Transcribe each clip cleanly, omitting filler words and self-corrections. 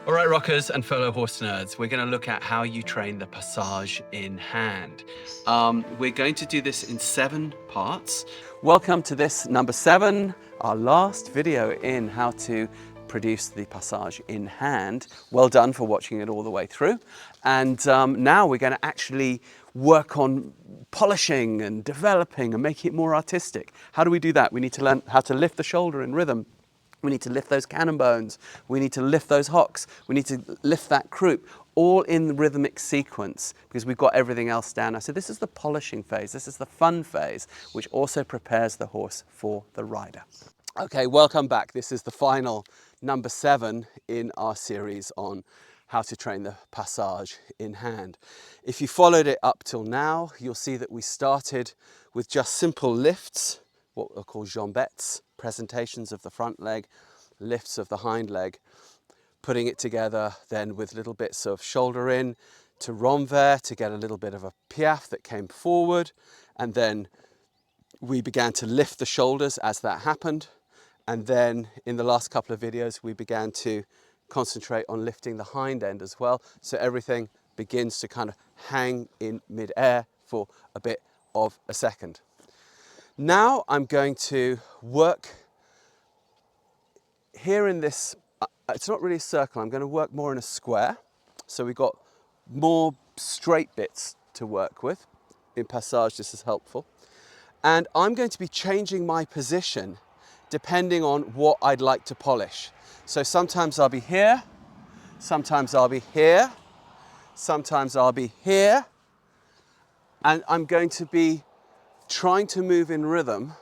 All right, rockers and fellow horse nerds, we're going to look at how you train the passage in hand. We're going to do this in 7 parts. Welcome to this number 7, our last video in how to produce the passage in hand. Well done for watching it all the way through. And now we're going to actually work on polishing and developing and making it more artistic. How do we do that? We need to learn how to lift the shoulder in rhythm. We need to lift those cannon bones. We need to lift those hocks. We need to lift that croup, all in the rhythmic sequence because we've got everything else down now. So this is the polishing phase. This is the fun phase, which also prepares the horse for the rider. Okay, welcome back. This is the final number 7 in our series on how to train the passage in hand. If you followed it up till now, you'll see that we started with just simple lifts, what are called Jambettes, presentations of the front leg, lifts of the hind leg, putting it together then with little bits of shoulder in to renvers to get a little bit of a Piaffe that came forward, and then we began to lift the shoulders as that happened, and then in the last couple of videos we began to concentrate on lifting the hind end as well, so everything begins to kind of hang in mid-air for a bit of a second. Now I'm going to work here in this, it's not really a circle, I'm going to work more in a square. So we've got more straight bits to work with. In passage, this is helpful. And I'm going to be changing my position depending on what I'd like to polish. So sometimes I'll be here, sometimes I'll be here, sometimes I'll be here. And I'm going to be trying to move in rhythm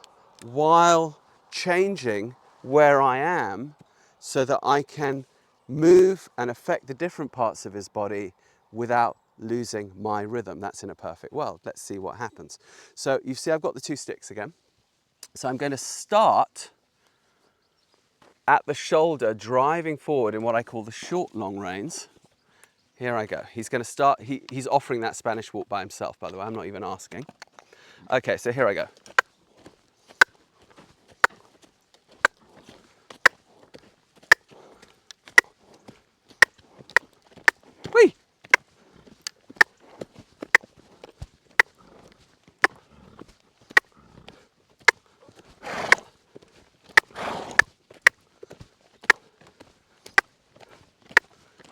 while changing where I am so that I can move and affect the different parts of his body without losing my rhythm. That's in a perfect world. Let's see what happens. So you see I've got the 2 sticks again. So I'm going to start at the shoulder, driving forward in what I call the short long reins. Here I go. He's going to start, he's offering that Spanish walk by himself, by the way, I'm not even asking. Okay, so here I go. Whee!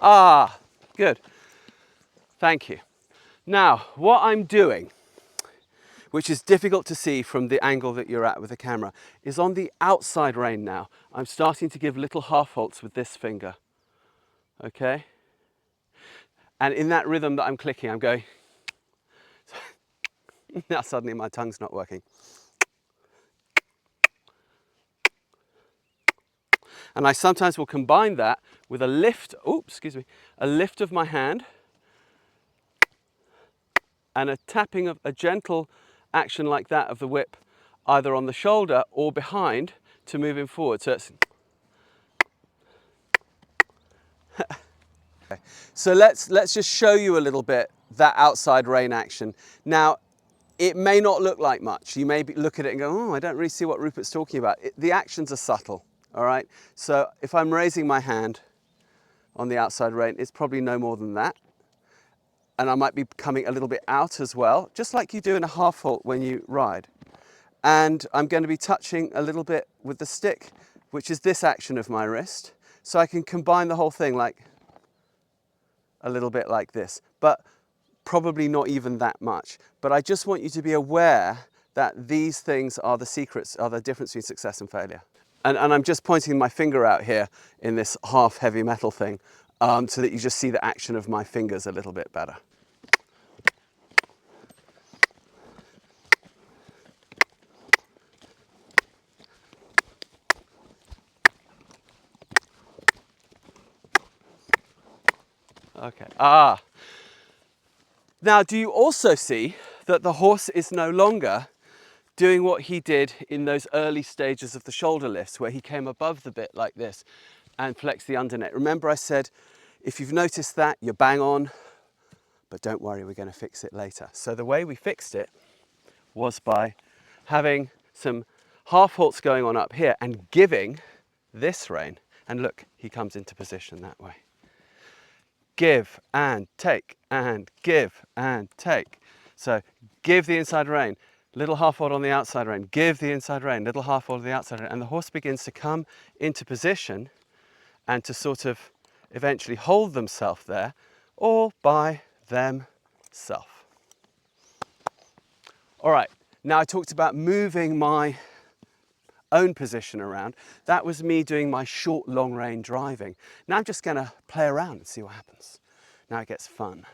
Ah, good. Thank you. Now, what I'm doing, which is difficult to see from the angle that you're at with the camera, is on the outside rein now. I'm starting to give little half-halts with this finger, okay? And in that rhythm that I'm clicking, I'm going, now suddenly my tongue's not working. And I sometimes will combine that with a lift, a lift of my hand and a tapping of a gentle action like that of the whip, either on the shoulder or behind to move him forward. So it's okay. So let's just show you a little bit that outside rein action. Now, it may not look like much. You may look at it and go, oh, I don't really see what Rupert's talking about. The actions are subtle, all right? So if I'm raising my hand on the outside rein, it's probably no more than that. And I might be coming a little bit out as well, just like you do in a half-halt when you ride. And I'm going to be touching a little bit with the stick, which is this action of my wrist. So I can combine the whole thing like a little bit like this, but probably not even that much. But I just want you to be aware that these things are the secrets, are the difference between success and failure. And I'm just pointing my finger out here in this half heavy metal thing so that you just see the action of my fingers a little bit better. Okay. Now, do you also see that the horse is no longer doing what he did in those early stages of the shoulder lifts where he came above the bit like this and flexed the underneck? Remember I said, if you've noticed that, you're bang on, but don't worry, we're going to fix it later. So the way we fixed it was by having some half halts going on up here and giving this rein. And look, he comes into position that way. Give and take and give and take. So give the inside rein, little half-halt on the outside rein, give the inside rein, little half-halt on the outside rein, and the horse begins to come into position and to sort of eventually hold themselves there all by themselves. All right, now I talked about moving my own position around. That was me doing my short, long rein driving. Now I'm just gonna play around and see what happens. Now it gets fun.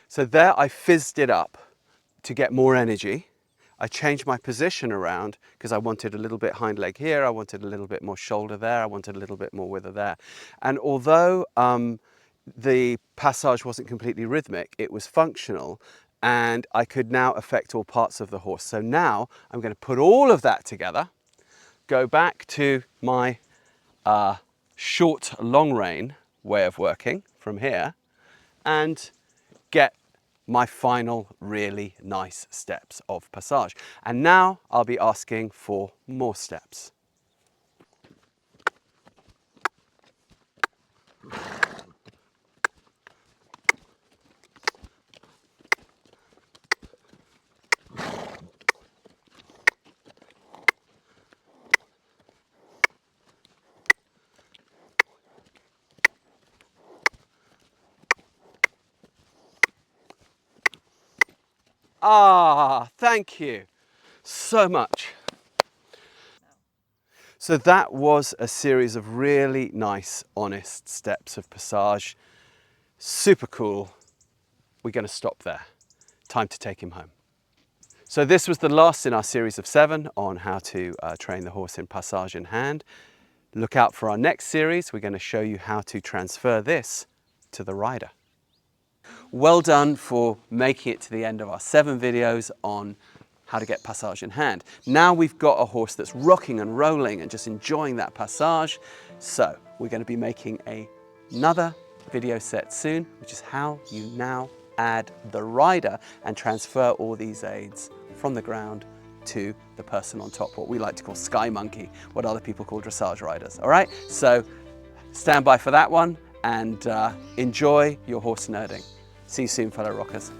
So there I fizzed it up to get more energy. I changed my position around because I wanted a little bit hind leg here, I wanted a little bit more shoulder there, I wanted a little bit more wither there. And although the passage wasn't completely rhythmic, it was functional, and I could now affect all parts of the horse. So now I'm going to put all of that together, go back to my short long rein way of working from here, and get my final really nice steps of passage. And now I'll be asking for more steps. Ah, thank you so much. So that was a series of really nice, honest steps of passage. Super cool. We're going to stop there. Time to take him home. So this was the last in our series of 7 on how to train the horse in passage in hand. Look out for our next series. We're going to show you how to transfer this to the rider. Well done for making it to the end of our 7 videos on how to get passage in hand. Now we've got a horse that's rocking and rolling and just enjoying that passage. So we're going to be making another video set soon, which is how you now add the rider and transfer all these aids from the ground to the person on top, what we like to call sky monkey, what other people call dressage riders. All right, so stand by for that one and enjoy your horse nerding. See you soon, fellow rockers.